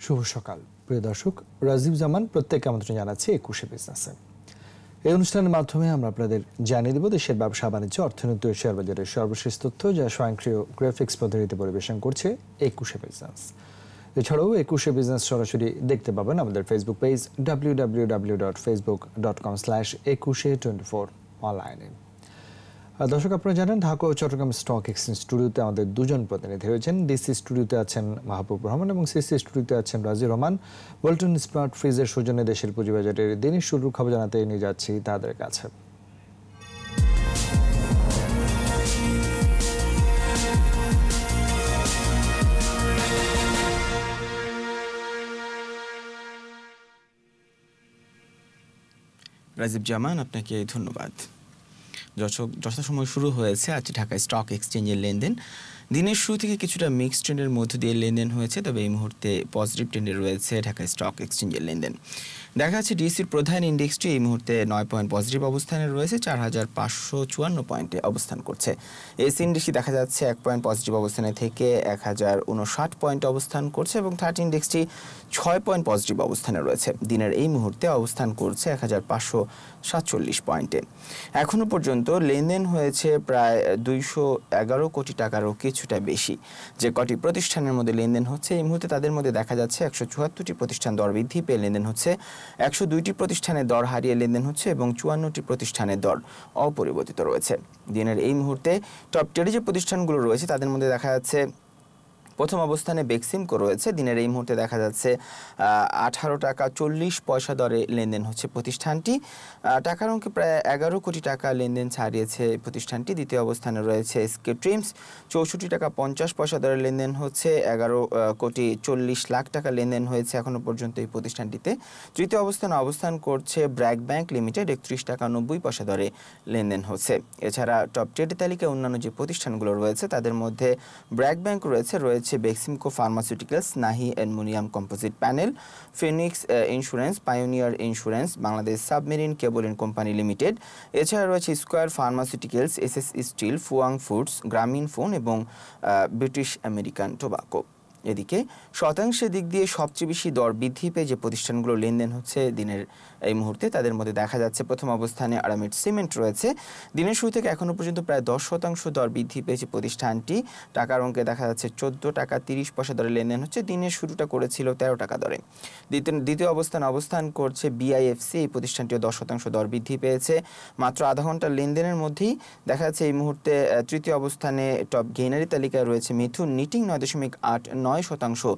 শুভ সকাল প্রিয় দর্শক, রাজীব জামান প্রত্যেককে আমন্ত্রণ জানাচ্ছি 21 বিজনেসে। এই অনুষ্ঠানের মাধ্যমে আমরা আপনাদের জানিয়ে দেব দেশের ব্যবসা বাণিজ্য, অর্থনীতি ও শেয়ার বাজারের সর্বশেষ তথ্য, যা স্বয়ংক্রিয় গ্রাফিক্স পদ্ধতিতে পরিবেশন করছে 21 বিজনেস। এছাড়াও 21 বিজনেস সরাসরি দেখতে পাবেন আমাদের ফেসবুক পেজ www.facebook.com/2124 অনলাইনে। দর্শক, আপনারা জানেন ঢাকা ও চট্টগ্রাম স্টক এক্সচেঞ্জ স্টুডিওতে আমাদের দুজন প্রতিনিধি রয়েছেন। ডিসি স্টুডিওতে আছেন মাহবুব রহমান এবং সিসি স্টুডিওতে আছেন রাজিউর রহমান। ওয়ালটন স্মার্ট ফ্রিজের সৌজন্যে দেশের পুঁজিবাজারের দিনের শুরুর খবর জানাতে নিয়ে যাচ্ছি তাদের কাছে। রাজীব জামান, আপনাকে ধন্যবাদ। যথাসময় শুরু হয়েছে আজ ঢাকা স্টক এক্সচেঞ্জের লেনদেন। দিনের শুরু থেকে কিছুটা মিক্সড ট্রেন্ডের মধ্য দিয়ে লেনদেন হয়েছে, তবে এই মুহূর্তে পজিটিভ ট্রেন্ডে রয়েছে ঢাকা স্টক এক্সচেঞ্জের লেনদেন। দেখা যাচ্ছে ডিএসসির প্রধান ইন্ডেক্সটি এই মুহূর্তে 9 পয়েন্ট পজিটিভ অবস্থানে রয়েছে, 4554 পয়েন্টে অবস্থান করছে। এসি ইন্ডেক্সটি দেখা যাচ্ছে 1 পয়েন্ট পজিটিভ অবস্থানে থেকে 1059 পয়েন্টে অবস্থান করছে এবং থার্ড ইন্ডেক্সটি 6 পয়েন্ট পজিটিভ অবস্থানে রয়েছে। দিনের এই মুহূর্তে অবস্থান করছে 1547 পয়েন্টে। এখনও পর্যন্ত লেনদেন হয়েছে প্রায় 211 কোটি টাকারও কিছুটা বেশি। যে কটি প্রতিষ্ঠানের মধ্যে লেনদেন হচ্ছে এই মুহূর্তে, তাদের মধ্যে দেখা যাচ্ছে 174টি প্রতিষ্ঠান দর বৃদ্ধি পেয়ে লেনদেন হচ্ছে, 102টি প্রতিষ্ঠানের দর হারিয়ে লেনদেন হচ্ছে এবং 54টি প্রতিষ্ঠানের দর অপরিবর্তিত রয়েছে। দিনের এই মুহূর্তে টপ 10 যে প্রতিষ্ঠানগুলো রয়েছে তাদের মধ্যে দেখা যাচ্ছে প্রথম অবস্থানে বেক্সিমকো রয়েছে। দিনের এই মুহূর্তে দেখা যাচ্ছে 18 টাকা 40 পয়সা দরে লেনদেন হচ্ছে প্রতিষ্ঠানটি। টাকার অঙ্কে প্রায় 11 কোটি টাকা লেনদেন ছাড়িয়েছে প্রতিষ্ঠানটি। দ্বিতীয় অবস্থানে রয়েছে এসকে ট্রিমস, 64 টাকা 50 পয়সা দরে লেনদেন হচ্ছে, 11 কোটি 40 লাখ টাকা লেনদেন হয়েছে এখনও পর্যন্ত এই প্রতিষ্ঠানটিতে। তৃতীয় অবস্থানে অবস্থান করছে ব্র্যাক ব্যাংক লিমিটেড, 31 টাকা 90 পয়সা দরে লেনদেন হচ্ছে। এছাড়া টপ 10 তালিকায় অন্যান্য যে প্রতিষ্ঠানগুলো রয়েছে তাদের মধ্যে ব্র্যাক ব্যাংক রয়েছে Beximco pharmaceuticals, Nahee aluminium composite panel, Phoenix Insurance, Pioneer Insurance, Bangladesh submarine cable and company limited. এছাড়া রয়েছে Square Pharmaceuticals, SS steel, Fuwang foods, Grameen phone এবং ব্রিটিশ আমেরিকান টোবাকো। এদিকে শতাংশের দিক দিয়ে সবচেয়ে বেশি দর বৃদ্ধি পেয়ে যে প্রতিষ্ঠানগুলো লেনদেন হচ্ছে দিনের এই মুহূর্তে, তাদের মধ্যে দেখা যাচ্ছে প্রথম অবস্থানে আরামিড সিমেন্ট রয়েছে। দিনের শুরু থেকে এখনও পর্যন্ত প্রায় 10% দর বৃদ্ধি পেয়েছে প্রতিষ্ঠানটি। টাকার অঙ্কে দেখা যাচ্ছে 14 টাকা 30 পয়সা দরে লেনদেন হচ্ছে। দিনের শুরুটা করেছিল 13 টাকা দরে। দ্বিতীয় অবস্থান করছে বিআইএফসি। এই প্রতিষ্ঠানটিও 10% দর বৃদ্ধি পেয়েছে মাত্র আধা ঘন্টার লেনদেনের মধ্যেই। দেখা যাচ্ছে এই মুহূর্তে তৃতীয় অবস্থানে টপ গেইনারি তালিকায় রয়েছে মিথুন নিটিং, 9.89%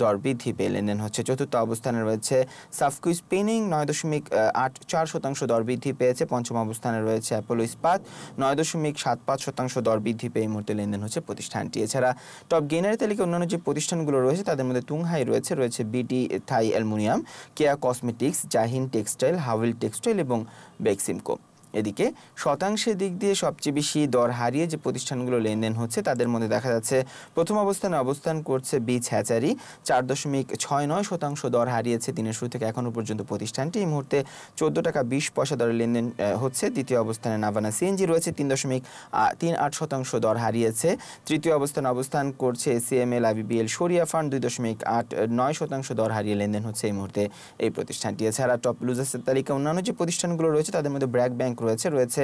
দর বৃদ্ধি পেয়ে লেনদেন হচ্ছে। চতুর্থ অবস্থানে রয়েছে সাফকো স্পিনিং, 9.84% দর বৃদ্ধি পেয়েছে। পঞ্চম অবস্থানে রয়েছে অ্যাপোলো ইস্পাত, 9.75% দর বৃদ্ধি পেয়ে এই মুহূর্তে লেনদেন হচ্ছে প্রতিষ্ঠানটি। এছাড়া টপ গেইনারি তালিকায় অন্যান্য যে প্রতিষ্ঠানগুলো রয়েছে তাদের মধ্যে তুংহাই রয়েছে বিটি থাই অ্যালুমিনিয়াম, কেয়া কসমেটিক্স, জাহিন টেক্সটাইল, হাউল টেক্সটাইল এবং বেক্সিমকো। এদিকে শতাংশের দিক দিয়ে সবচেয়ে বেশি দর হারিয়ে যে প্রতিষ্ঠানগুলো লেনদেন হচ্ছে তাদের মধ্যে দেখা যাচ্ছে প্রথম অবস্থানে অবস্থান করছে বিচ হ্যাচারি, 4.69% দর হারিয়েছে দিনের শুরু থেকে এখনও পর্যন্ত প্রতিষ্ঠানটি। এই মুহূর্তে 14 টাকা 20 পয়সা দরে লেনদেন হচ্ছে। দ্বিতীয় অবস্থানে নাভানা সিএনজি রয়েছে, 3.38% দর হারিয়েছে। তৃতীয় অবস্থানে অবস্থান করছে সিএমএল আইবিবিএল শরিয়া ফান্ড, 2.89% দর হারিয়ে লেনদেন হচ্ছে এই মুহূর্তে এই প্রতিষ্ঠানটি। এছাড়া টপ লুজার্সের তালিকায় অন্যান্য যে প্রতিষ্ঠানগুলো রয়েছে তাদের মধ্যে ব্র্যাক ব্যাংক রয়েছে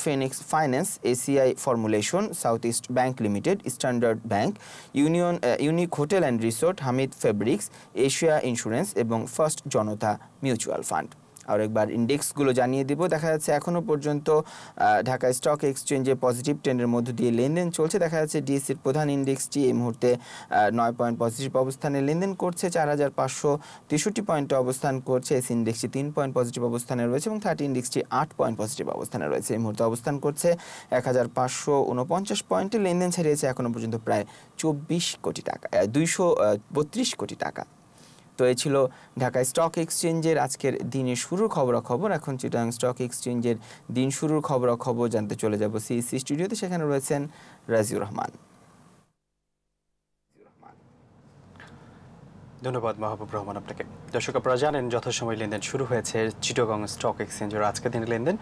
Phoenix finance, ACI formulation, south east bank limited, standard bank, unique hotel and resort, Hamid fabrics, Asia insurance এবং ফার্স্ট জনতা মিউচুয়াল ফান্ড। আর একবার ইন্ডেক্সগুলো জানিয়ে দেব। দেখা যাচ্ছে এখনও পর্যন্ত ঢাকা স্টক এক্সচেঞ্জে পজিটিভ ট্রেন্ডের মধ্য দিয়ে লেনদেন চলছে। দেখা যাচ্ছে ডিএসসির প্রধান ইন্ডেক্সটি এই মুহূর্তে 9 পয়েন্ট পজিটিভ অবস্থানে লেনদেন করছে, 4563 পয়েন্টে অবস্থান করছে। এস ইন্ডেক্সটি 3 পয়েন্ট পজিটিভ অবস্থানে রয়েছে এবং থার্টি ইন্ডেক্সটি 8 পয়েন্ট পজিটিভ অবস্থানে রয়েছে। এই মুহূর্তে অবস্থান করছে 1549 পয়েন্টে। লেনদেন ছাড়িয়েছে এখনও পর্যন্ত প্রায় 232 কোটি টাকা। তো এই ছিল ঢাকা স্টক এক্সচেঞ্জের আজকের দিনের শুরুর খবরাখবর। এখন চিটাগাং স্টক এক্সচেঞ্জের দিন শুরুর খবরাখবর জানতে চলে যাব সিইসি স্টুডিওতে। সেখানে রয়েছেন রাজিউর রহমান। ধন্যবাদ মাহবুব রহমান আপনাকে। দর্শক, আপনারা জানেন যথাসময় লেনদেন শুরু হয়েছে চিটাগাং স্টক এক্সচেঞ্জের আজকের দিনের লেনদেন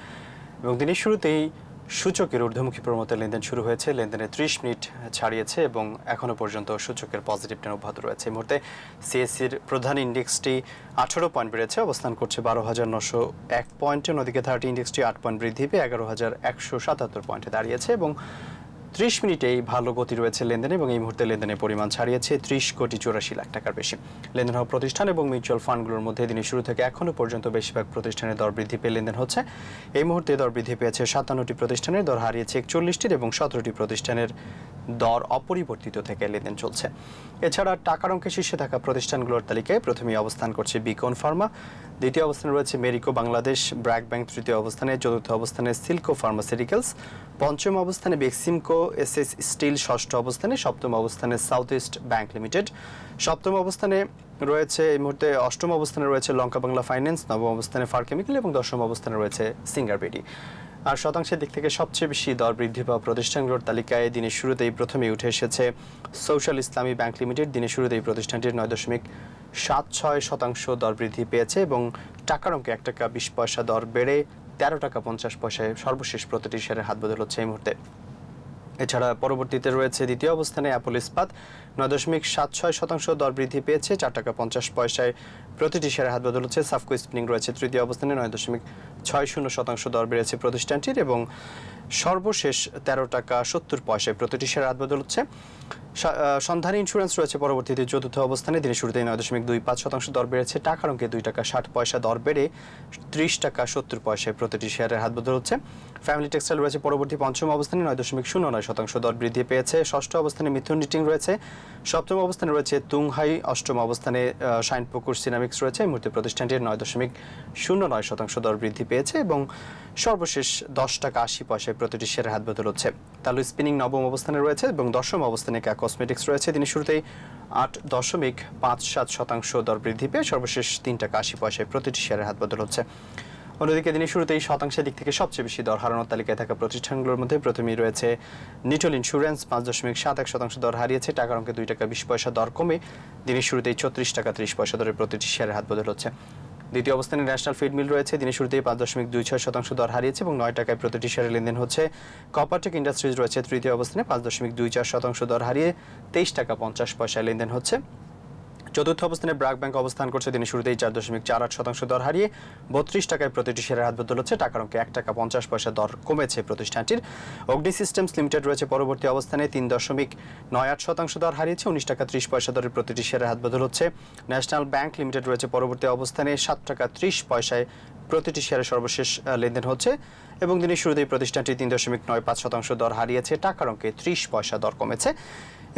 এবং দিনের শুরুতেই সূচকের ঊর্ধ্বমুখী প্রবণতা লেনদেন শুরু হয়েছে। লেনদেনে 30 মিনিট ছাড়িয়েছে এবং এখনো পর্যন্ত সূচকের পজিটিভ ট্রেন্ড অব্যাহত রয়েছে। এই মুহূর্তে সিএসসির প্রধান ইন্ডেক্সটি 18 পয়েন্ট বেড়েছে, অবস্থান করছে 12,901 পয়েন্টে। অন্যদিকে 30 ইন্ডেক্সটি 8 পয়েন্ট বৃদ্ধি পেয়ে 11,177 পয়েন্টে দাঁড়িয়েছে এবং 30 মিনিটেই ভালো গতি রয়েছে লেনদেনে এবং এই মুহূর্তে লেনদেনের পরিমাণ ছাড়িয়েছে 30,84,00,000 টাকার বেশি। লেনদেন হওয়া প্রতিষ্ঠান এবং মিউচুয়াল ফান্ডগুলোর মধ্যে দিনের শুরু থেকে এখনো পর্যন্ত বেশিরভাগ প্রতিষ্ঠানের দর বৃদ্ধি পেয়ে লেনদেন হচ্ছে। এই মুহূর্তে দর বৃদ্ধি পেয়েছে 57টি প্রতিষ্ঠানের, দর হারিয়েছে 41টির এবং 17টি প্রতিষ্ঠানের দর অপরিবর্তিত থেকে লেনদেন চলছে। এছাড়া টাকার অঙ্কে শীর্ষে থাকা প্রতিষ্ঠানগুলোর তালিকায় প্রথমেই অবস্থান করছে বিকন ফার্মা, দ্বিতীয় অবস্থানে রয়েছে মেরিকো বাংলাদেশ, ব্র্যাক ব্যাংক তৃতীয় অবস্থানে, চতুর্থ অবস্থানে সিলকো ফার্মাসিউটিক্যালস, পঞ্চম অবস্থানে বেক্সিমকো এসএস স্টিল, ষষ্ঠ অবস্থানে, সপ্তম অবস্থানে সাউথ ইস্ট ব্যাংক লিমিটেড, সপ্তম অবস্থানে রয়েছে এই মুহূর্তে, অষ্টম অবস্থানে রয়েছে লঙ্কা বাংলা ফাইন্যান্স, নবম অবস্থানে ফার কেমিক্যাল এবং দশম অবস্থানে রয়েছে সিঙ্গার বিডি। আর শতাংশের দিক থেকে সবচেয়ে বেশি দর বৃদ্ধি পাওয়া প্রতিষ্ঠানগুলোর তালিকায় দিনের শুরুতেই প্রথমেই উঠে এসেছে সোশ্যাল ইসলামী ব্যাংক লিমিটেড। দিনের শুরুতেই প্রতিষ্ঠানটির 9.76% দর বৃদ্ধি পেয়েছে এবং টাকার অঙ্কে 1 টাকা 20 পয়সা দর বেড়ে 13 টাকা 50 পয়সায় সর্বশেষ প্রতিটি শেয়ারের হাত বদল হচ্ছে এই মুহূর্তে। এছাড়া পরবর্তীতে রয়েছে দ্বিতীয় অবস্থানে অ্যাপল ইস্পাত, 9.76% দর বৃদ্ধি পেয়েছে 4 টাকা 50 পয়সায় প্রতিটি শেয়ারের হাত বদল হচ্ছে। সাফকো স্পিনিং রয়েছে তৃতীয় অবস্থানে, 9.60% দর বেড়েছে প্রতিষ্ঠানটির এবং সর্বশেষ 13 টাকা 70 পয়সায় প্রতিটি শেয়ারের হাত বদল হচ্ছে। সন্ধানী ইন্স্যুরেন্স রয়েছে পরবর্তীতে চতুর্থ অবস্থানে, দিনের শুরুতেই 9.25% দর বেড়েছে, টাকার অঙ্কে 2 টাকা 60 পয়সা দর বেড়ে 30 টাকা 70 পয়সায় প্রতিটি শেয়ারের হাত বদল হচ্ছে। ফ্যামিলি টেক্সটাইল রয়েছে পরবর্তী পঞ্চম অবস্থানে, 9.09% দর বৃদ্ধি পেয়েছে। ষষ্ঠ অবস্থানে মিথুন নিটিং রয়েছে, সপ্তম অবস্থানে রয়েছে তুংহাই, অষ্টম অবস্থানে শাইনপুকুর সিনামিক্স রয়েছে। এই মুহূর্তে প্রতিষ্ঠানটির 9.09% দর বৃদ্ধি পেয়েছে এবং সর্বশেষ 10 টাকা 80 পয়সায় প্রতিটি শেয়ারের হাত বদল হচ্ছে। তালু স্পিনিং নবম অবস্থানে রয়েছে এবং দশম অবস্থানে ক্যা কসমেটিক্স রয়েছে। দিনের শুরুতেই 8.57% দর বৃদ্ধি পেয়ে সর্বশেষ 3 টাকা 80 পয়সায় প্রতিটি শেয়ারের হাত বদল হচ্ছে। অন্যদিকে দিনের শুরুতেই শতাংশের দিক থেকে সবচেয়ে বেশি দর হারানোর তালিকায় থাকা প্রতিষ্ঠানগুলোর মধ্যে প্রথমেই রয়েছে নিটল ইন্স্যুরেন্স, 5.71% দর হারিয়েছে, টাকার অঙ্কে 2 টাকা 20 পয়সা দর কমে দিনের শুরুতেই 34 টাকা 30 পয়সা দরে প্রতিটি শেয়ারের হাত বদল হচ্ছে। দ্বিতীয় অবস্থানে ন্যাশনাল ফিড মিল রয়েছে, দিনের শুরুতেই 5.26% দর হারিয়েছে এবং 9 টাকায় প্রতিটি শেয়ারে লেনদেন হচ্ছে। কপারটেক ইন্ডাস্ট্রিজ রয়েছে তৃতীয় অবস্থানে, 5.24% দর হারিয়ে 23 টাকা 50 পয়সায় লেনদেন হচ্ছে। চতুর্থ অবস্থানে ব্র্যাক ব্যাংক অবস্থান করছে, দিনের শুরুতেই 4.48% দর হারিয়ে 32 টাকায় প্রতিটি শেয়ারের হাত বদল হচ্ছে, টাকার অঙ্কে 1 টাকা 50 পয়সা দর কমেছে প্রতিষ্ঠানটির। অগ্নি সিস্টেমস লিমিটেড রয়েছে পরবর্তী অবস্থানে, 3.98% দর হারিয়েছে, 19 টাকা 30 পয়সা দরে প্রতিটি শেয়ারের হাত বদল হচ্ছে। ন্যাশনাল ব্যাংক লিমিটেড রয়েছে পরবর্তী অবস্থানে, 7 টাকা 30 পয়সায় প্রতিটি শেয়ারের সর্বশেষ লেনদেন হচ্ছে এবং দিনের শুরুতেই প্রতিষ্ঠানটি 3.95% দর হারিয়েছে, টাকার অঙ্কে 30 পয়সা দর কমেছে।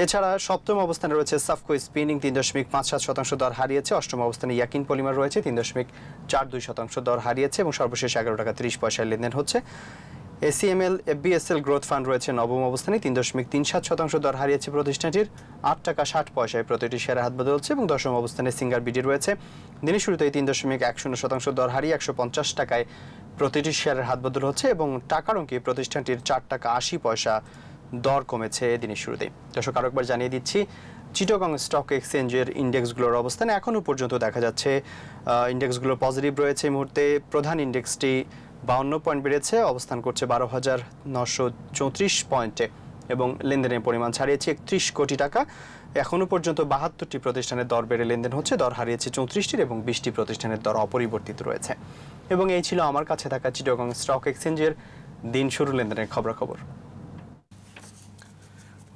এছাড়া সপ্তম অবস্থানে রয়েছে সাফকো স্পিনিং, 3.57% দর হারিয়েছে। অষ্টম অবস্থানে ইয়াকিন পলিমার রয়েছে, 3.42% দর হারিয়েছে এবং সর্বশেষ 11 টাকা 30 পয়সায় লেনদেন হচ্ছে। এসিএমএল এফবিএসএল গ্রোথ ফান্ড রয়েছে নবম অবস্থানে, 3.37% দর হারিয়েছে প্রতিষ্ঠানটির, 8 টাকা 60 পয়সায় প্রতিটি শেয়ারের হাত বদল হচ্ছে এবং দশম অবস্থানে সিঙ্গার বিডি রয়েছে। দিনের শুরুতেই 3.10% দর হারিয়ে 150 টাকায় প্রতিটি শেয়ারের হাত বদল হচ্ছে এবং টাকার অঙ্কে প্রতিষ্ঠানটির 4 টাকা 80 পয়সা দর কমেছে দিনের শুরুতেই। দর্শক, আরেকবার জানিয়ে দিচ্ছি চিটাগং স্টক এক্সচেঞ্জের ইন্ডেক্সগুলোর অবস্থান এখনও পর্যন্ত দেখা যাচ্ছে ইন্ডেক্সগুলো পজিটিভ রয়েছে। এই মুহূর্তে প্রধান ইন্ডেক্সটি 52 পয়েন্ট বেড়েছে, অবস্থান করছে 12,934 পয়েন্টে এবং লেনদেনের পরিমাণ ছাড়িয়েছে 31 কোটি টাকা। এখনও পর্যন্ত 72টি প্রতিষ্ঠানের দর বেড়ে লেনদেন হচ্ছে, দর হারিয়েছে 34টির এবং 20টি প্রতিষ্ঠানের দর অপরিবর্তিত রয়েছে। এবং এই ছিল আমার কাছে থাকা চিটাগং স্টক এক্সচেঞ্জের দিন শুরু লেনদেনের খবরাখবর।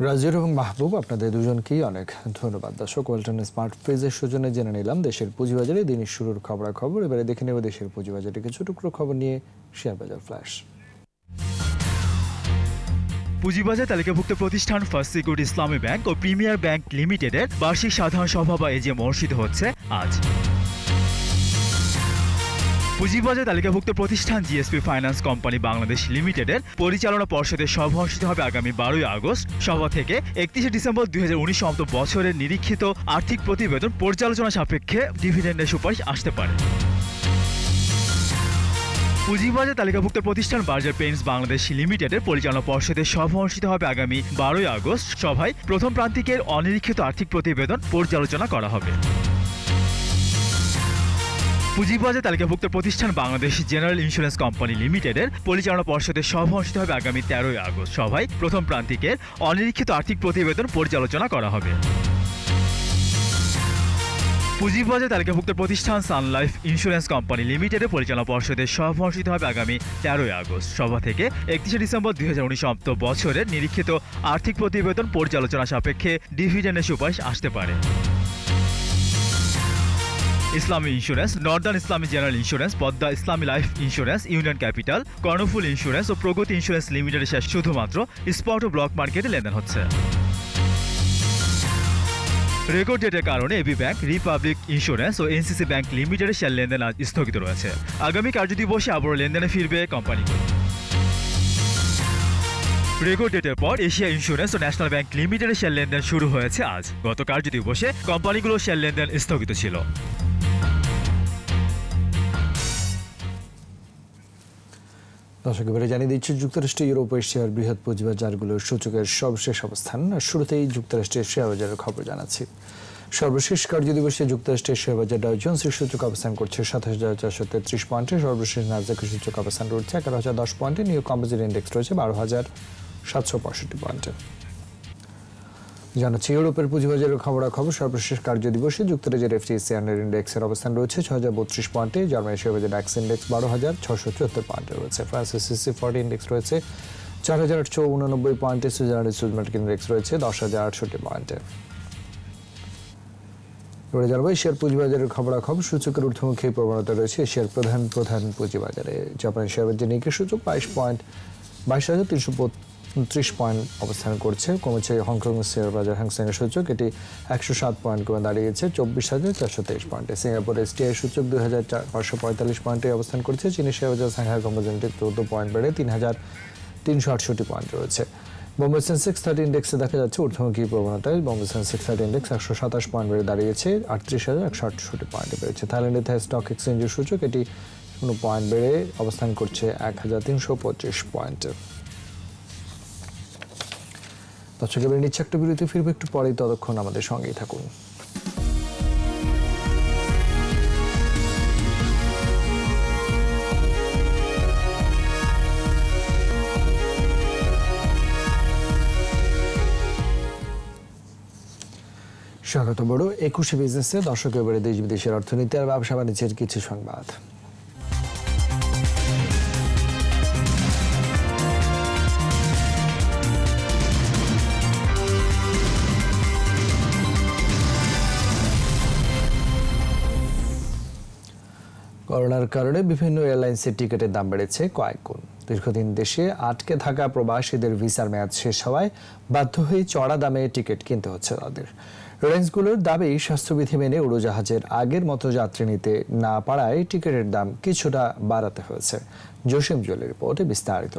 রাজির এবং মাহবুব, আপনাদের দুজনকেই অনেক ধন্যবাদ। দর্শক, ওয়ালটন স্মার্ট ফ্রিজের সৌজন্যে জেনে নিলাম দেশের পুঁজিবাজারে দিনের শুরুর খবরাখবর। এবারে দেখে নেব দেশের পুঁজিবাজারে কিছু টুকরো খবর নিয়ে শেয়ার বাজার ফ্ল্যাশ। পুঁজিবাজার তালিকাভুক্ত প্রতিষ্ঠান ফার্স্ট সিকিউরিটি ইসলামী ব্যাংক ও প্রিমিয়ার ব্যাংক লিমিটেডের বার্ষিক সাধারণ সভা বা এজিএম অনুষ্ঠিত হচ্ছে আজ। পুঁজিবাজার তালিকাভুক্ত প্রতিষ্ঠান জিএসপি ফাইন্যান্স কোম্পানি বাংলাদেশ লিমিটেডের পরিচালনা পর্ষদের সভা অনুষ্ঠিত হবে আগামী 12 আগস্ট। সভা থেকে 31 ডিসেম্বর 2019 সমাপ্ত বছরের নিরীক্ষিত আর্থিক প্রতিবেদন পর্যালোচনা সাপেক্ষে ডিভিডেন্ডের সুপারিশ আসতে পারে। পুঁজিবাজার তালিকাভুক্ত প্রতিষ্ঠান বার্জার পেইন্টস বাংলাদেশ লিমিটেডের পরিচালনা পর্ষদের সভা অনুষ্ঠিত হবে আগামী 12 আগস্ট। সভায় প্রথম প্রান্তিকের অনিরীক্ষিত আর্থিক প্রতিবেদন পর্যালোচনা করা হবে। পুঁজিবাজারে তালিকাভুক্ত প্রতিষ্ঠান বাংলাদেশ জেনারেল ইন্স্যুরেন্স কোম্পানি লিমিটেডের পরিচালনা পর্ষদের সভা অনুষ্ঠিত হবে আগামী 13ই আগস্ট। সভায় প্রথম প্রান্তিকের অনিরীক্ষিত আর্থিক প্রতিবেদন পর্যালোচনা করা হবে। পুঁজিবাজারে তালিকাভুক্ত প্রতিষ্ঠান সান লাইফ ইন্স্যুরেন্স কোম্পানি লিমিটেডের পরিচালনা পর্ষদের সভা অনুষ্ঠিত হবে আগামী 13ই আগস্ট। সভা থেকে 31শে ডিসেম্বর 2019 বছরের নিরীক্ষিত আর্থিক প্রতিবেদন পর্যালোচনা সাপেক্ষে ডিভিডেন্ডের সুপারিশ আসতে পারে। Islami insurance, northern Islami general insurance, Padma Islami life insurance, union capital, Karnaphuli insurance ও প্রগতি ইন্স্যুরেন্স লিমিটেডের শেয়ার শুধুমাত্র স্পট ও ব্লক মার্কেটে লেনদেন হচ্ছে। রেকর্ড ডেটের কারণে এবি ব্যাংক, রিপাবলিক ইন্স্যুরেন্স ও এনসিসি ব্যাংক লিমিটেডের শেয়ার লেনদেন আজ স্থগিত রয়েছে। আগামী কার্যদিবসে আবারও লেনদেনে ফিরবে কোম্পানিগুলো। রেকর্ড ডেটের পর এশিয়া ইন্স্যুরেন্স ও ন্যাশনাল ব্যাংক লিমিটেডের শেয়ার লেনদেন শুরু হয়েছে আজ। গত কার্যদিবসে কোম্পানিগুলোর শেয়ার লেনদেন স্থগিত ছিল। দর্শক এবারে জানিয়ে দিচ্ছি যুক্তরাষ্ট্র, ইউরোপ, এশিয়ার বৃহৎ পুঁজিবাজারগুলোর সূচকের সর্বশেষ অবস্থান। শুরুতেই যুক্তরাষ্ট্রের শেয়ার বাজারের খবর জানাচ্ছি। সর্বশেষ কার্যদিবসে যুক্তরাষ্ট্রের শেয়ার বাজার ডাউ জোন্সের সূচক অবস্থান করছে 27,433 পয়েন্টে। সর্বশেষ নাসডাকের সূচক অবস্থান রয়েছে 11,010 পয়েন্টে। নিউ কম্পোজিট ইন্ডেক্স রয়েছে 12,765 পয়েন্টে। জানাচ্ছি ইউরোপের পুঁজিবাজারের খবরাখবর। সর্বশেষ কার্যদিবসে যুক্তরাজ্যের এফটিসি 100 ইন্ডেক্সের অবস্থান রয়েছে 6,032 পয়েন্টে। জার্মানির শেয়ার বাজার ডাক্স ইন্ডেক্স 12,674 পয়েন্টে রয়েছে। ফ্রান্সের সিসি 40 ইন্ডেক্স রয়েছে 4,889 পয়েন্টে। সুইজারল্যান্ডের সুজমার্ক ইন্ডেক্স রয়েছে 10,068 পয়েন্টে। এবারে জানবো এশিয়ার পুঁজিবাজারের খবরাখবর। সূচকের ঊর্ধ্বমুখী প্রবণতা রয়েছে এশিয়ার প্রধান পুঁজিবাজারে। জাপানের শেয়ার বাজার নিকেই সূচক 22,329 পয়েন্ট অবস্থান করছে, কমেছে হংকং শেয়ার বাজার হ্যাংসেং এর সূচক, এটি 107 পয়েন্ট কমে দাঁড়িয়েছে 24,423 পয়েন্টে। সিঙ্গাপুর এসটিআই সূচক 2,545 পয়েন্টে অবস্থান করছে। চীনের শেয়ার বাজার সাংহাই কম্পোজিট 14 পয়েন্ট বেড়ে 3,368 পয়েন্ট রয়েছে। বোম্বে সেন্সেক্স 30 ইন্ডেক্সে দেখা যাচ্ছে ঊর্ধ্বমুখী প্রবণতায়। বোম্বে সেন্সেক্স 30 ইন্ডেক্স 127 পয়েন্ট বেড়ে দাঁড়িয়েছে 38,168 পয়েন্টে বেড়েছে। থাইল্যান্ডের থাই স্টক এক্সচেঞ্জের সূচক, এটি 1 পয়েন্ট বেড়ে অবস্থান করছে 1,325 পয়েন্টে। দর্শক এবারে নিচ্ছে একটা বিরতি, ফিরবে একটু পরেই, ততক্ষণ আমাদের সঙ্গেই থাকুন। স্বাগত বড় 21 বিজনেসে। দর্শক এবারে দেশ বিদেশের অর্থনীতি আর ব্যবসা বাণিজ্যের কিছু সংবাদ। করোনার কারণে বিভিন্ন এয়ারলাইন্সের টিকিটের দাম বেড়েছে কয়েক গুণ। দীর্ঘদিন দেশে আটকে থাকা প্রবাসীদের ভিসার মেয়াদ শেষ হওয়ায় বাধ্য হয়ে চড়া দামে টিকিট কিনতে হচ্ছে তাদের। এয়ারলাইন্সগুলোর দাবি স্বাস্থ্যবিধি মেনে উড়োজাহাজের আগের মতো যাত্রী নিতে না পারায় টিকিটের দাম কিছুটা বাড়াতে হয়েছে। জসিম জুয়েলের রিপোর্টে বিস্তারিত।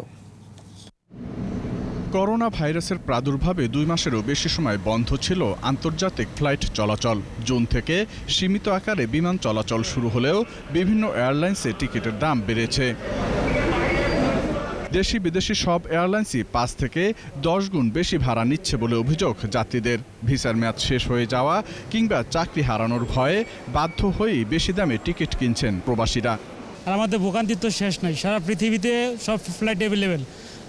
করোনা ভাইরাসের প্রাদুর্ভাবে 2 মাসেরও বেশি সময় বন্ধ ছিল আন্তর্জাতিক ফ্লাইট চলাচল। জুন থেকে সীমিত আকারে বিমান চলাচল শুরু হলেও বিভিন্ন এয়ারলাইন্সে টিকিটের দাম বেড়েছে। দেশি বিদেশি সব এয়ারলাইন্সই 5 থেকে 10 গুণ বেশি ভাড়া নিচ্ছে বলে অভিযোগ যাত্রীদের। ভিসার মেয়াদ শেষ হয়ে যাওয়া কিংবা চাকরি হারানোর ভয়ে বাধ্য হয়েই বেশি দামে টিকিট কিনছেন প্রবাসীরা। আর আমাদের ভোগান্তির তো শেষ নাই, সারা পৃথিবীতে সব ফ্লাইট অ্যাভেলেবেল।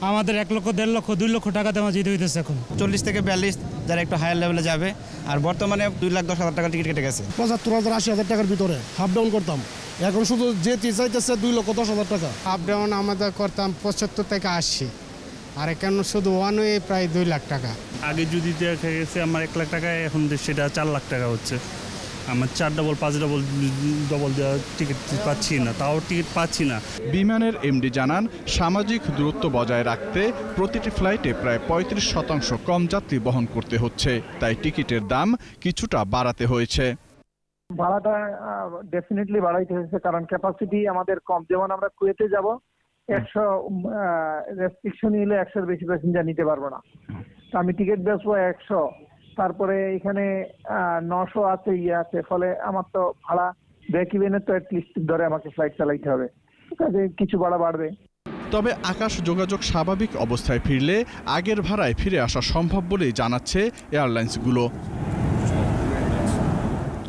আমাদের 1 লক্ষ, 1.5 লক্ষ, 2 লক্ষ টাকা দেওয়া যেতে হইতেছে এখন। 40 থেকে 42 যারা একটু হায়ার লেভেলে যাবে। আর বর্তমানে 2,10,000 টাকা টিকিট কেটে গেছে। 75,000 80,000 টাকার ভিতরে হাফ ডাউন করতাম, এখন শুধু যেতে চাইতেছে 2,10,000 টাকা। আপ ডাউন আমাদের করতাম 75 থেকে 80, আর এখন শুধু ওয়ান ওয়ে প্রায় 2 লাখ টাকা। আগে যদি দেখা গেছে আমার 1 লাখ টাকা, এখন সেটা 4 লাখ টাকা হচ্ছে। আমার 4 ডাবল 5 ডাবল দেওয়ার টিকিট পাচ্ছি না, তাও টিকিট পাচ্ছি না। বিমানের এমডি জানান, সামাজিক দূরত্ব বজায় রাখতে প্রতিটি ফ্লাইটে প্রায় 35% কম যাত্রী বহন করতে হচ্ছে, তাই টিকিটের দাম কিছুটা বাড়াতে হয়েছে। ভাড়াটা ডেফিনেটলি বাড়াইতে হয়েছে, কারণ ক্যাপাসিটি আমাদের কম। যেমন আমরা কুয়েতে যাব, 100 রেস্ট্রিকশন নিলে 100-এর বেশি প্যাসেঞ্জার নিতে পারবো না। তো আমি টিকিট বেচবো 100, তারপরে এখানে 900 আছে, আছে, ফলে আমার তো ভাড়া ব্রেক ইভেনের তো অ্যাটলিস্ট ধরে আমাকে ফ্লাইট চালাইতে হবে, কাজে কিছু ভাড়া বাড়বে। তবে আকাশ যোগাযোগ স্বাভাবিক অবস্থায় ফিরলে আগের ভাড়ায় ফিরে আসা সম্ভব বলেই জানাচ্ছে এয়ারলাইন্সগুলো।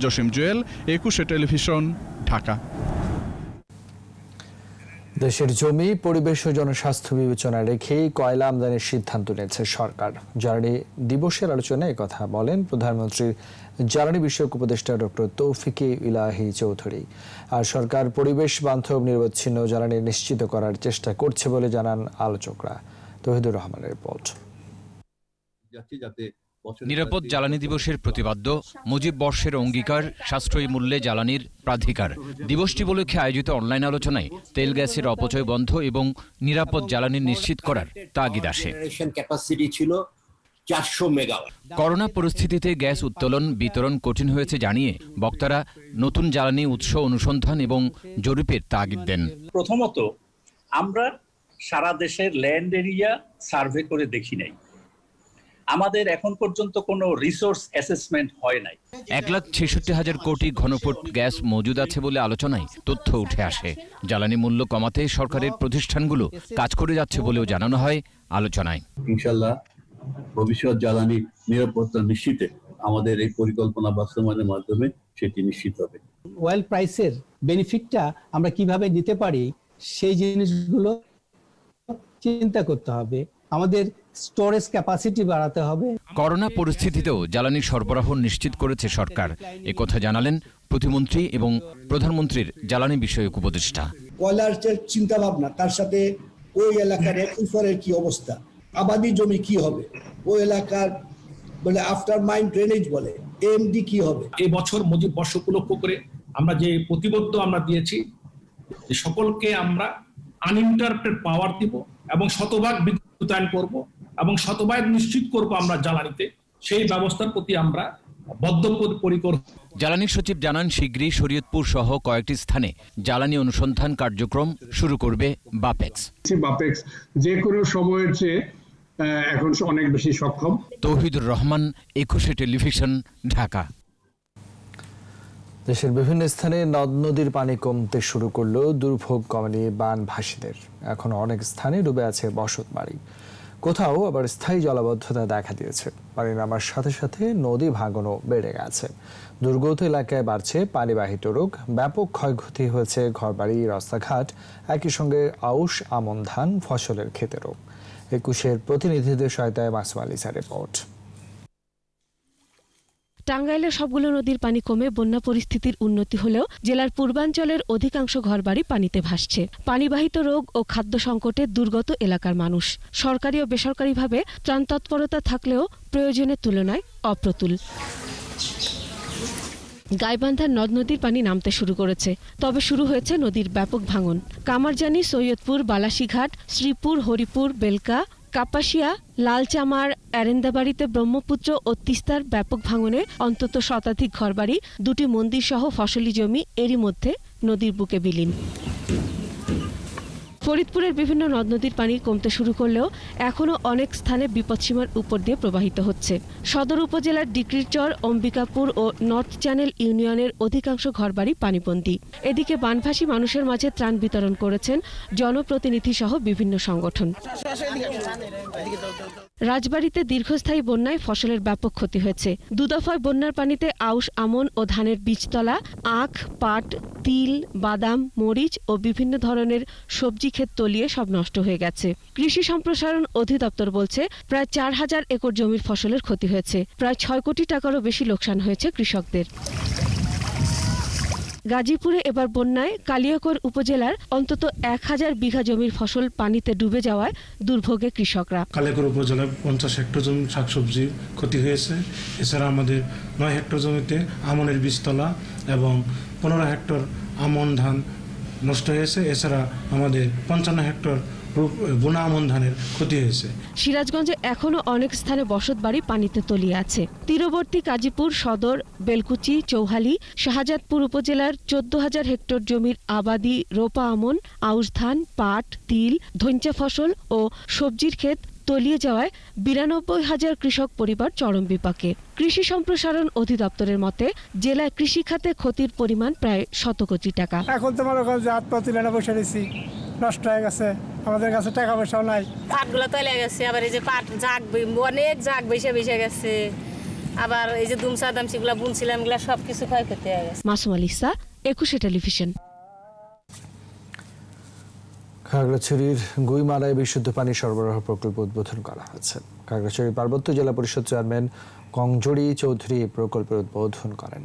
জসিম জুয়েল, 21 টেলিভিশন, ঢাকা। ঢাকা। দেশের জমি, পরিবেশ ও জনস্বাস্থ্য বিবেচনায় রেখেই কয়লা আমদানির সিদ্ধান্ত নিয়েছে সরকার। জ্বালানি দিবসের আলোচনায় একথা বলেন প্রধানমন্ত্রীর জ্বালানি বিষয়ক উপদেষ্টা ডক্টর তৌফিকে ইলাহি চৌধুরী। আর সরকার পরিবেশ বান্ধব নিরবচ্ছিন্ন জ্বালানি নিশ্চিত করার চেষ্টা করছে বলে জানান আলোচকরা। তৌহিদুর রহমানের রিপোর্ট। নিরাপদ জ্বালানি দিবসের প্রতিপাদ্য মুজিব বর্ষের অঙ্গীকার সাশ্রয়ী মূল্যে জ্বালানির প্রাধিকার। দিবসটি উপলক্ষে আয়োজিত অনলাইন আলোচনায় তেল গ্যাসের অপচয় বন্ধ এবং নিরাপদ জ্বালানি নিশ্চিত করার তাগিদ আসে। করোনা পরিস্থিতিতে গ্যাস উত্তোলন বিতরণ কঠিন হয়েছে জানিয়ে বক্তারা নতুন জ্বালানি উৎস অনুসন্ধান এবং জরিপের তাগিদ দেন। প্রথমত, আমরা সারা দেশের ল্যান্ড এরিয়া সার্ভে করে দেখি নাই, আমাদের এখন পর্যন্ত কোনো রিসোর্স অ্যাসেসমেন্ট হয় নাই। 1,66,000 কোটি ঘনফুট গ্যাস মজুদ আছে বলে আলোচনায় তথ্য উঠে আসে। জ্বালানি মূল্য কমাতে সরকারের প্রতিষ্ঠানগুলো কাজ করে যাচ্ছে বলেও জানানো হয় আলোচনায়। ইনশাআল্লাহ ভবিষ্যৎ জ্বালানি নিরাপত্তা নিশ্চিতে আমাদের এই পরিকল্পনা বাস্তবায়নের মাধ্যমে সেটি নিশ্চিত হবে। অয়েল প্রাইসের বেনিফিটটা আমরা কিভাবে নিতে পারি সেই জিনিসগুলো চিন্তা করতে হবে। আমাদের স্টোরেজ ক্যাপাসিটি বাড়াতে হবে। করোনা পরিস্থিতিতেও জ্বালানি সরবরাহ নিশ্চিত করেছে সরকার। একথা জানালেন প্রতিমন্ত্রী এবং প্রধানমন্ত্রীর জ্বালানি বিষয়ক উপদেষ্টা। কয়লার চিন্তা ভাবনা, তার সাথে ওই এলাকার একুইফারের কি অবস্থা, আবাদি জমি কি হবে, ওই এলাকার বলে আফটার মাইন্ড ড্রেনেজ বলে এমডি কি হবে। এই বছর মুজিব বর্ষ উপলক্ষ করে আমরা যে প্রতিবদ্ধ আমরা দিয়েছি, সকলকে আমরা আনইন্টারাপ্টেড পাওয়ার দিব এবং শতভাগ বিদ্যুতায়ন করব এবং শতভাগ নিশ্চিত করব আমরা জ্বালানিতে, সেই ব্যবস্থার প্রতি আমরা বদ্ধপরিকর। জ্বালানি সচিব জানান শীঘ্রই শরীয়তপুর সহ কয়েকটি স্থানে জ্বালানি অনুসন্ধান কার্যক্রম শুরু করবে বাপেক্স। বাপেক্স যে কোনো সময়ের চেয়ে এখন অনেক বেশি সক্ষম। তৌহিদুর রহমান, 21 টেলিভিশন, ঢাকা। দেশের বিভিন্ন স্থানে নদ নদীর পানি কমতে শুরু করলেও দুর্ভোগ কমেনি বানভাসীদের। এখন অনেক স্থানে ডুবে আছে বসত বাড়ি, কোথাও আবার স্থায়ী জলাবদ্ধতা দেখা দিয়েছে। পানি নামার সাথে সাথে নদী ভাঙনও বেড়ে গেছে। দুর্গত এলাকায় বাড়ছে পানিবাহিত রোগ, ব্যাপক ক্ষয়ক্ষতি হয়েছে ঘরবাড়ি, রাস্তাঘাট, একই সঙ্গে আউশ, আমন ধান, ফসলের ক্ষেতেরও। 21 প্রতিনিধিদের সহায়তায় মাসুম আলিসার রিপোর্ট। টাঙ্গাইলের সবগুলো নদীর পানি কমে বন্যা পরিস্থিতির উন্নতি হলেও জেলার পূর্বাঞ্চলের অধিকাংশ ঘরবাড়ি পানিতে ভাসছে। পানিবাহিত রোগ ও খাদ্য সংকটে দুর্গত এলাকার মানুষ। সরকারি ও বেসরকারিভাবে ত্রাণ তৎপরতা থাকলেও প্রয়োজনের তুলনায় অপ্রতুল। গাইবান্ধার নদ নদীর পানি নামতে শুরু করেছে, তবে শুরু হয়েছে নদীর ব্যাপক ভাঙন। কামারজানি, সৈয়দপুর, বালাসীঘাট, শ্রীপুর, হরিপুর, বেলকা, কাপাসিয়া, লালচামার, এরেন্দাবাড়িতে ব্রহ্মপুত্র ও তিস্তার ব্যাপক ভাঙনে অন্তত শতাধিক ঘরবাড়ি, 2টি মন্দির সহ ফসলি জমি এরই মধ্যে নদীর বুকে বিলীন। ফরিদপুরের বিভিন্ন নদ নদীর পানি কমতে শুরু করলেও এখনও অনেক স্থানে বিপদসীমার উপর দিয়ে প্রবাহিত হচ্ছে। সদর উপজেলার ডিক্রিরচর, অম্বিকাপুর ও নর্থ চ্যানেল ইউনিয়নের অধিকাংশ ঘরবাড়ি পানিবন্দী। এদিকে বানভাসী মানুষের মাঝে ত্রাণ বিতরণ করেছেন জনপ্রতিনিধি সহ বিভিন্ন সংগঠন। রাজবাড়ীতে দীর্ঘস্থায়ী বন্যায় ফসলের ব্যাপক ক্ষতি হয়েছে। 2 দফায় বন্যার পানিতে আউশ, আমন ও ধানের বীজতলা, আখ, পাট, তিল, বাদাম, মরিচ ও বিভিন্ন ধরনের সবজি ক্ষেত তলিয়ে সব নষ্ট হয়ে গেছে। কৃষি সম্প্রসারণ অধিদপ্তর বলছে প্রায় 4000 একর জমির ফসলের ক্ষতি হয়েছে। প্রায় 6 কোটি টাকারও বেশি লোকসান হয়েছে কৃষকদের। গাজীপুরে এবার বন্যায় কালিয়াকৈর উপজেলার অন্তত 1000 বিঘা জমির ফসল পানিতে ডুবে যাওয়ায় দুর্ভোগে কৃষকরা। কালিয়াকৈর উপজেলায় 50 হেক্টর জমি শাকসবজি ক্ষতি হয়েছে। এছাড়া আমাদের 9 হেক্টর জমিতে আমনের বীজতলা এবং 15 হেক্টর আমন ধান নষ্ট হয়েছে। এছাড়া আমাদের 55 হেক্টর বুনা আমন ধানের ক্ষতি হয়েছে। সিরাজগঞ্জে এখনো অনেক স্থানে বসতবাড়ি পানিতে তলিয়ে আছে। তীরবর্তী কাজীপুর সদর, বেলকুচি, চৌহালি, শাহজাদপুর উপজেলার 14000 হেক্টর জমির আবাদি রোপা আমন, আউশ ধান, পাট, তিল, ধইঞ্চা ফসল ও সবজির ক্ষেত তলিয়ে যাওয়ায় 92,000 কৃষক পরিবার চরম বিপাকে। কৃষি সম্প্রসারণ অধিদপ্তরের মতে জেলায় কৃষি খাতে ক্ষতির পরিমাণ প্রায় 100 কোটি টাকা। এখন তো মনে করেন যে আত্মহত্যা তুলে বসে রয়েছি, নষ্ট হয়ে গেছে, আমাদের কাছে টাকা পয়সাও নাই। পাটগুলো তলে গেছে, আবার এই যে পাট জাগ অনেক জাগ বেসে গেছে, আবার এই যে দুমসা দামসিগুলো বুনছিলাম এগুলো সবকিছু ক্ষয়ক্ষতি হয়ে গেছে। মাসুম আলিসা, একুশে টেলিভিশন। খাগড়াছড়ির গুইমারায় বিশুদ্ধ পানি সরবরাহ প্রকল্প উদ্বোধন করা হয়েছে। খাগড়াছড়ি পার্বত্য জেলা পরিষদ চেয়ারম্যান কংজড়ি চৌধুরী প্রকল্পের উদ্বোধন করেন।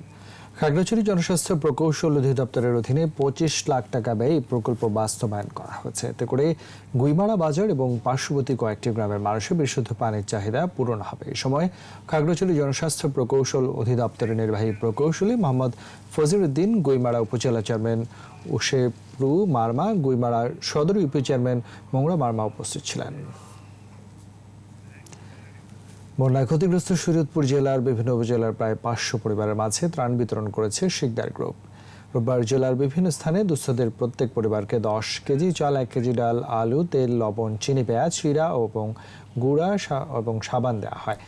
খাগড়াছড়ি জনস্বাস্থ্য প্রকৌশল অধিদপ্তরের অধীনে 25 লাখ টাকা ব্যয়ে এই প্রকল্প বাস্তবায়ন করা হয়েছে। এতে করে গুইমারা বাজার এবং পার্শ্ববর্তী কয়েকটি গ্রামের মানুষের বিশুদ্ধ পানির চাহিদা পূরণ হবে। এই সময় খাগড়াছড়ি জনস্বাস্থ্য প্রকৌশল অধিদপ্তরের নির্বাহী প্রকৌশলী মোহাম্মদ ফজিরউদ্দিন, গুইমারা উপজেলা চেয়ারম্যান উশেপ্রু মার্মা, গুইমারা সদর ইউপি চেয়ারম্যান মোংরা মার্মা উপস্থিত ছিলেন। বন্যায় ক্ষতিগ্রস্ত শরীয়তপুর জেলার বিভিন্ন উপজেলার প্রায় 500 পরিবারের মাঝে ত্রাণ বিতরণ করেছে শিকদার গ্রুপ। রোববার জেলার বিভিন্ন স্থানে দুস্থদের প্রত্যেক পরিবারকে 10 কেজি চাল, 1 কেজি ডাল, আলু, তেল, লবণ, চিনি, পেঁয়াজ, চিরা এবং গুঁড়া এবং সাবান দেওয়া হয়।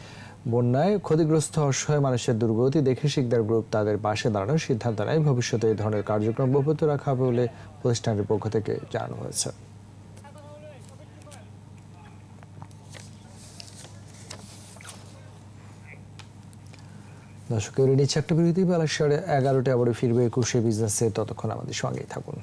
বন্যায় ক্ষতিগ্রস্ত অসহায় মানুষের দুর্গতি দেখে শিকদার গ্রুপ তাদের পাশে দাঁড়ানোর সিদ্ধান্ত নেয়। ভবিষ্যতে এই ধরনের কার্যক্রম অব্যাহত রাখা হবে বলে প্রতিষ্ঠানটির পক্ষ থেকে জানানো হয়েছে। দর্শকের নিচ্ছে একটা বিরতি, বেলা 11:30 আবারও ফিরবে একুশে বিজনেসে। ততক্ষণ আমাদের সঙ্গেই থাকুন।